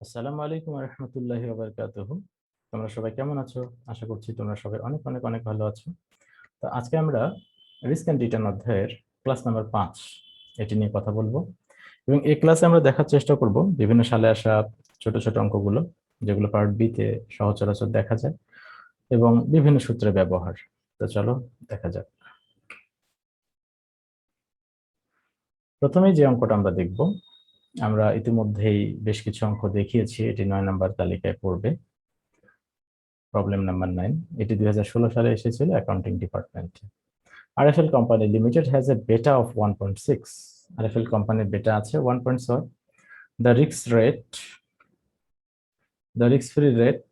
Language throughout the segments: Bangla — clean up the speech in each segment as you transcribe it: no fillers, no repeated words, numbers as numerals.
আসসালামু আলাইকুম ওয়া রাহমাতুল্লাহি ওয়া বারাকাতুহু। তোমরা সবাই কেমন আছো? আশা করছি তোমরা সবাই অনেক অনেক অনেক ভালো আছো। তো আজকে আমরা রিস্ক এন্ড রিটার্ন অধ্যায়ের ক্লাস নাম্বার 5 এটি নিয়ে কথা বলবো এবং এই ক্লাসে আমরা দেখার চেষ্টা করব বিভিন্ন সালে আসা ছোট ছোট অঙ্কগুলো, যেগুলো পার্ট বি তে সহচরাচর দেখা যায়, এবং বিভিন্ন সূত্রের ব্যবহার। তো চলো দেখা যাক। প্রথমেই যে অঙ্কটা আমরা দেখব, আমরা ইতিমধ্যেই বেশ কিছু অঙ্ক দেখিয়েছি, এটি 9 নম্বর তালিকায় পড়বে। প্রবলেম নাম্বার 9, এটি 2016 সালে এসেছিল অ্যাকাউন্টিং ডিপার্টমেন্টে। RFL company limited has a বেটা অফ 1.6। আরএফএল কোম্পানির বেটা আছে 1.6। The risk rate, the risk free rate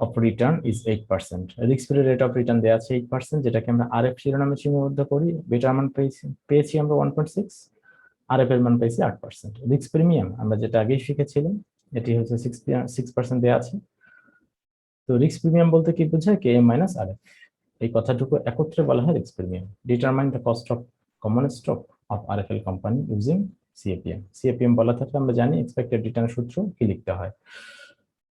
of return is 8%। Risk free rate of return দেওয়া আছে 8%, যেটাকে আমরা আরএফ শিরোনামে সীমাবদ্ধ করি। বেটার মান পেয়েছি আমরা 1.6, আরএফ এর মান পেয়েছি 8%। রিস্ক প্রিমিয়াম আমরা যেটা আগেই শিখেছিলাম, এটি হচ্ছে 6% দেওয়া আছে। তো রিস্ক প্রিমিয়াম বলতে কি বোঝায়? কে এম মাইনাস আর এফ, এই কথাটুকু একত্রে বলা হয় risk premium. Determine the cost of common stock of RFL company using CAPM. CAPM বলা থাকলে আমরা জানি এক্সপেক্টেড রিটার্ন সূত্র কি লিখতে হয়।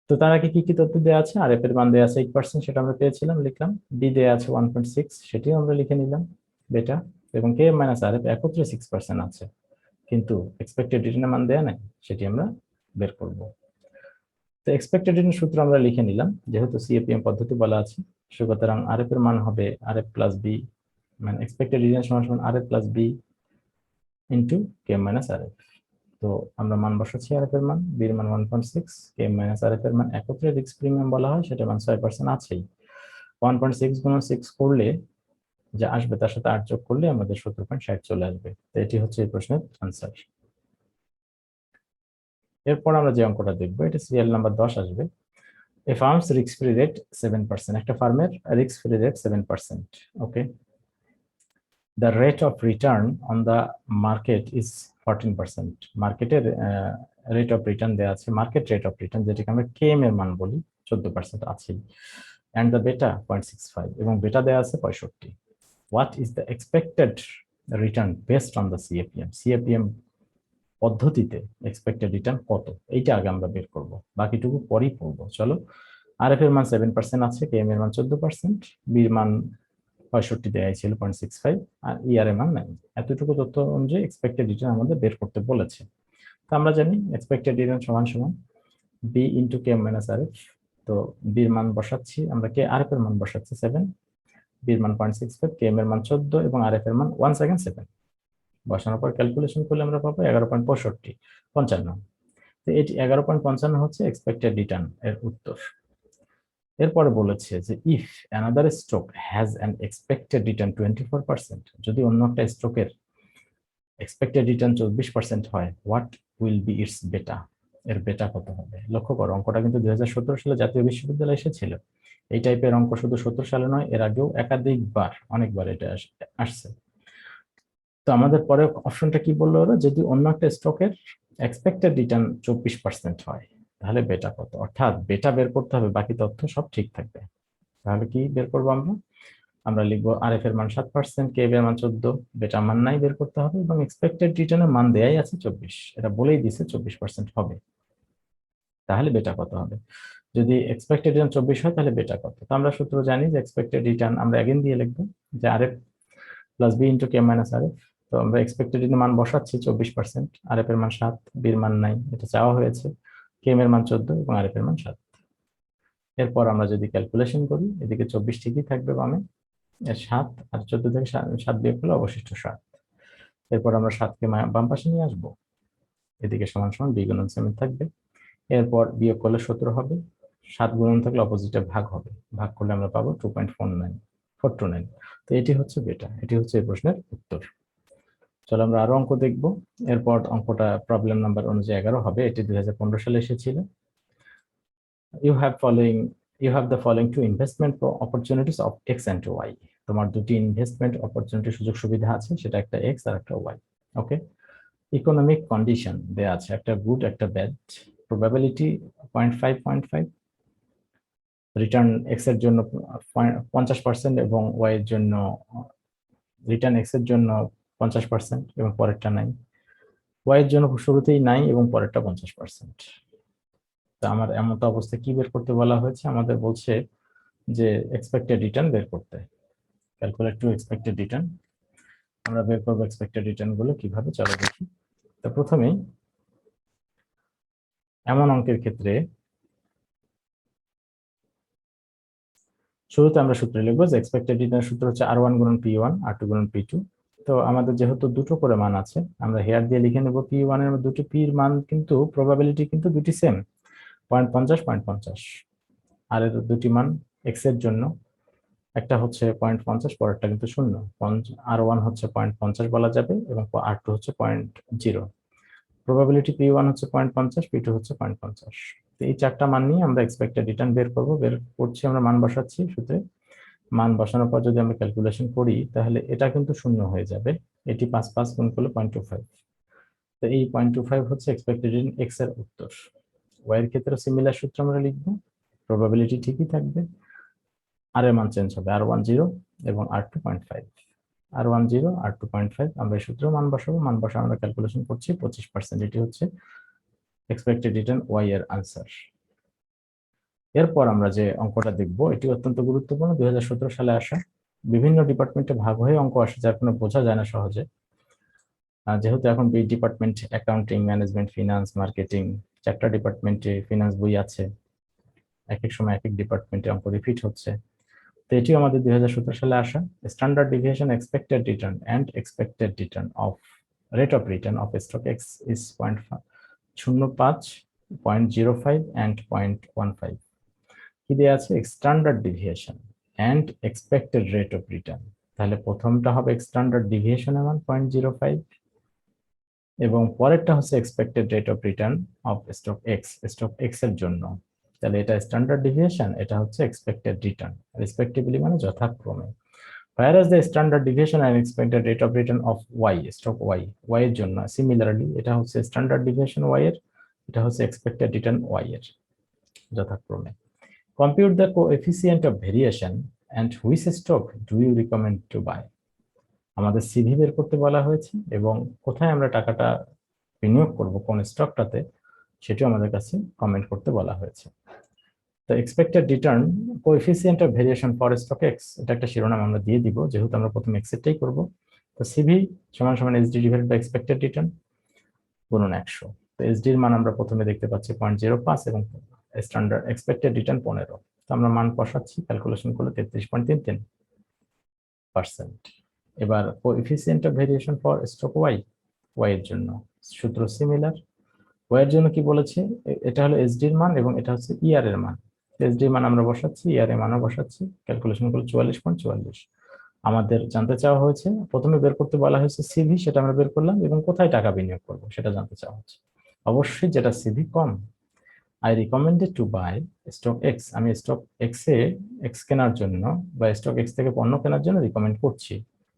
তো তার আগে কি কি তথ্য দেওয়া আছে? আরএফ এর মান দেওয়া আছে 8%, সেটা আমরা পেয়েছিলাম, লিখলাম। বি দেওয়া আছে 1.6, সেটিও আমরা লিখে নিলাম, বেটা। এবং কে এম মাইনাস আর এফ একত্রে 6% আছে, কিন্তু এক্সপেক্টেড রিটার্নের মান দেওয়া নাই, সেটি আমরা বের করব। তো এক্সপেক্টেড রিটার্ন সূত্র আমরা লিখে নিলাম, যেহেতু সিএপিএম পদ্ধতি বলা আছে। সুতরাং আরএফ এর মান হবে আরএফ প্লাস বি, মানে এক্সপেক্টেড রিটার্ন সমান সমান আরএফ প্লাস বি ইন্টু কে মাইনাস আরএফ। তো আমরা মান বসাচ্ছি, আরএফ এর মান, বি এর মান 1.6, কে মাইনাস আরএফ এর মান একত্রে রিস্ক প্রিমিয়াম বলা হয়, সেটা মান 6% আছেই। 1.6 গুণন 6 করলে যা আসবে তার সাথে 8 যোগ করলে আমাদের 70.60 চলে আসবে। তো এটি হচ্ছে এই প্রশ্নের আনসার। এরপর আমরা যে অঙ্কটা দেখবো, এটা সিরিয়াল নাম্বার 10 আসবে। A firm's risk-free rate 7%. একটা ফার্মের risk-free rate 7%. Okay. The rate of return on the market is 14%. মার্কেটের রেট অফ রিটার্ন দেওয়া আছে, মার্কেট রেট অফ রিটার্ন, যেটাকে আমরা কেএম এর মান বলি, 14% আছে। অ্যান্ড দ্য বেটা 0.65, এবং বেটা দেওয়া আছে 65। What is the expected return based on the CAPM? CAPM পদ্ধতিতে এক্সপেক্টেড রিটার্ন কত, এইটা আগে আমরা বের করব, বাকিটুকু পরেই পড়বো। চলো। আরএফ এর মান 7% আছে, কে এম এর মান 14%, বির মান 65 দেওয়া ছিল 0.65, আর ইআর এর মান 9। এতটুকু তথ্য অনুযায়ী এক্সপেক্টেড রিটার্ন আমাদের বের করতে বলেছে। তো আমরা জানি এক্সপেক্টেড রিটার্ন সমান সমান B into K M minus R F. তো বির মান বসাচ্ছি আমরা, কে আর এফ এর মান বসাচ্ছি 7, বির মান 0.65, কে এম এর মান 14 এবং আর এফ এর মান 7। বসানোর পর ক্যালকুলেশন করলে আমরা পাবো 11.55। তো এটি 11.55 হচ্ছে এক্সপেক্টেড রিটার্ন এর উত্তর। এরপরে বলেছে যে if another stock has an expected return 24%, যদি অন্য একটা স্টকের এক্সপেক্টেড রিটার্ন 24% হয়, হোয়াট উইল বি ইটস বেটা? এর বেটা কত হবে? লক্ষ্য করো, অঙ্কটা কিন্তু 2017 সালে জাতীয় বিশ্ববিদ্যালয়ে এসেছিল। এই টাইপের অঙ্ক শুধু 17 সালে নয়, এর আগেও একাধিকবার, অনেকবার এটা আসছে। তো আমাদের পরে অপশনটা কি বললো ওরা? যদি অন্য একটা স্টকের এক্সপেক্টেড রিটার্ন 24% হয়, তাহলে বেটা কত? অর্থাৎ বেটা বের করতে হবে, বাকি তথ্য সব ঠিক থাকবে। তাহলে কি বের করবো আমরা? আমরা লিখবো আরএফ এর মান 7%, কে এর মান 14, বেটা মান নাই, বের করতে হবে, এবং এক্সপেক্টেড রিটার্নের মান দেয়াই আছে 24, এটা বলেই দিছে 24% হবে। তাহলে বেটা কত হবে? যদি এক্সপেক্টেড রিটার্ন 24 হয়, তাহলে বেটা কত? তো আমরা সূত্র জানি যে এক্সপেক্টেড রিটার্ন আমরা এগেন দিয়ে লিখবো যে আরএফ প্লাস বি ইন্টু কে মাইনাস আরএফ। তো আমরা এক্সপেক্টেড রিটার্ন মান বসাচ্ছি 24%, আরএফ এর মান 7, বির মান নাই, এটা চাওয়া হয়েছে, কে এর মান 14 এবং আরএফ এর মান 7। এরপর আমরা যদি ক্যালকুলেশন করি, এদিকে 24 ঠিকই থাকবে বামে, এর 7 আর 14 থেকে 7 বিয়োগ করলে অবশিষ্ট 7। এরপর আমরা 7কে বাম পাশে নিয়ে আসবো, এদিকে সমান সমান বি গুণন 7 থাকবে। এরপর বিয়োগ করলে 17 হবে, 7 গুণন থাকলে অপোজিটে ভাগ হবে, ভাগ করলে আমরা পাবো 2.429। তো এটি হচ্ছে বেটা, এটি হচ্ছে এই প্রশ্নের উত্তর। চলো আমরা আরো অঙ্ক দেখবো। এরপর অঙ্কটা প্রবলেম নাম্বার অনুযায়ী 11 হবে, এটি 2015 সালে এসেছিল। You have the following two investment opportunities of X and Y. তোমার দুটি ইনভেস্টমেন্ট অপরচুনিটি, সুযোগ সুবিধা আছে, সেটা একটা এক্স আর একটা ওয়াই। ওকে। ইকোনমিক কন্ডিশন দেয়া আছে, একটা গুড একটা ব্যাড। প্রবাবিলিটি 0.5, রিটার্ন এক্স এর জন্য 50% এবং ওয়াই এর জন্য, রিটার্ন এক্স এর জন্য 50% এবং পরেরটা নাই। ওয়াই এর জন্য শুরুতেই নাই এবং পরেরটা 50%। তো আমার এমন তো অবস্থায় কি বের করতে বলা হয়েছে, আমাদের বলছে যে এক্সপেক্টেড রিটার্ন বের করতে। Calculate to expected return. আমরা বের করবো এক্সপেক্টেড রিটার্ন গুলো কিভাবে, চলো দেখি। তো প্রথমেই এমন অঙ্কের ক্ষেত্রে শুরুতে আমরা সূত্র লিখবো যে এক্সপেক্টেড রিটার্ন সূত্র হচ্ছে R1 গুণন P1 R2 গুণন P2। তো আমাদের যেহেতু দুটো করে মান আছে, আমরা হেয়ার দিয়ে লিখে নেব P1 এর দুটো P এর মান কিন্তু প্রবাবিলিটি কিন্তু দুটি সেম, 0.50 0.50। আর এর দুটি মান এক্স এর জন্য, একটা হচ্ছে 0.50, পরেরটা কিন্তু শূন্য। R1 হচ্ছে 0.50 বলা যাবে এবং R2 হচ্ছে 0.0। প্রবাবিলিটি P1 হচ্ছে 0.50, P2 হচ্ছে 0.50। তো এই চারটা মান নিয়ে আমরা এক্সপেক্টেড রিটার্ন বের করবো। বের করছি, আমরা মান বসাচ্ছি সূত্রে। মান বসানোর পর যদি আমরা ক্যালকুলেশন করি তাহলে এটা কিন্তু শূন্য হয়ে যাবে। এটি 5 5 গুণ করলে 0.25। তো এই 0.25 হচ্ছে এক্সপেক্টেড রিটার্ন এক্স এর উত্তর। ওয়াই এর ক্ষেত্রে সিমিলার সূত্র আমরা লিখবো, প্রবাবিলিটি ঠিকই থাকবে, আর এর মান চেঞ্জ হবে, R1 0 এবং R2 0.5। R1 0 R2 0.5, আমরা এই সূত্রে মান বসাবো। মান বসা আমরা ক্যালকুলেশন করছি 25%। এটি হচ্ছে এক্সপেক্টেড রিটার্ন ওয়াই এর আনসার। এরপর আমরা যে অঙ্কটা দেখবো এটি অত্যন্ত গুরুত্বপূর্ণ, 2017 সালে আসা। বিভিন্ন ডিপার্টমেন্টে ভাগ হয়ে অঙ্ক আসে, যার কোনো বোঝা যায় না সহজে। যেহেতু এখন B department accounting, management, finance, marketing, চারটা ডিপার্টমেন্টে ফিনান্স বই আছে। এক এক সময় এক এক ডিপার্টমেন্টে অঙ্ক রিপিট হচ্ছে। তো এটিও আমাদের 2017 সালে আসা। Standard deviation expected return and expected return of rate of return of stock x is 0.05, 0.05 and 0.15। কি দেওয়া আছে, standard deviation and expected rate of return. তাহলে প্রথমটা হবে স্ট্যান্ডার্ড ডিভিয়েশনের মান 0.05 এবং পরেরটা হচ্ছে expected rate of return of stock x এর জন্য। তাহলে এটা স্ট্যান্ডার্ড ডিভিয়েশন, এটা হচ্ছে এক্সপেক্টেড রিটার্ন, রেসপেক্টিভলি মানে যথাক্রমে। whereas the standard deviation and expected rate of return of y stock y এর জন্য সিমিলারলি এটা হচ্ছে স্ট্যান্ডার্ড ডিভিয়েশন y এর, এটা হচ্ছে এক্সপেক্টেড রিটার্ন y এর যথাক্রমে। compute the coefficient of variation and which stock do you recommend to buy। আমাদের সিভি বের করতে বলা হয়েছে এবং কোথায় আমরা টাকাটা বিনিয়োগ করব, কোন স্টকটাতে, সেটিও আমাদের কাছে কমেন্ট করতে বলা হয়েছে। তো expected return coefficient of variation for stock x, এটা একটা শিরোনাম আমরা দিয়ে দিব, যেহেতু আমরা প্রথমে এক্সেটটাই করব। তো সিভি সমান সমান SD divided by expected return গুণন 100। তো এসডি এর মান আমরা প্রথমে দেখতে পাচ্ছি 0.05 এবং স্ট্যান্ডার্ড এক্সপেক্টেড রিটার্ন 15। তো আমরা মান বসাচ্ছি, ক্যালকুলেশন করলে 33.33%। এবার coefficient of variation for stock Y এর জন্য সূত্র সিমিলার। ওয়াই এর জন্য কি বলেছে, এটা হলো এসডি এর মান এবং এটা হচ্ছে ইআর এর মান। এসডি মান আমরা বসাচ্ছি, ইআর এর মানও বসাচ্ছি, ক্যালকুলেশন করলে 44.44। আমাদের জানতে চাওয়া হয়েছে, প্রথমে বের করতে বলা হয়েছে সিভি, সেটা আমরা বের করলাম, এবং কোথায় টাকা বিনিয়োগ করবো সেটা জানতে চাওয়া হচ্ছে। অবশ্যই যেটা সিভি কম। I recommended to buy stock X, আমি স্টক এক্স এ এক্স কেনার জন্য বা স্টক এক্স থেকে পণ্য কেনার জন্য রিকমেন্ড করছি,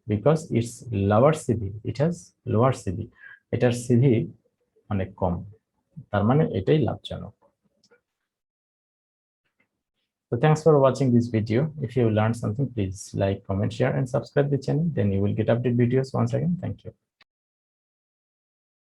because it's lower CV, it has lower CV, এটার সিভি অনেক কম, তার মানে এটাই লাভজনক। So thanks for watching this video. If you learned something, please like, comment, share, and subscribe the channel. Then you will get update videos once again. Thank you.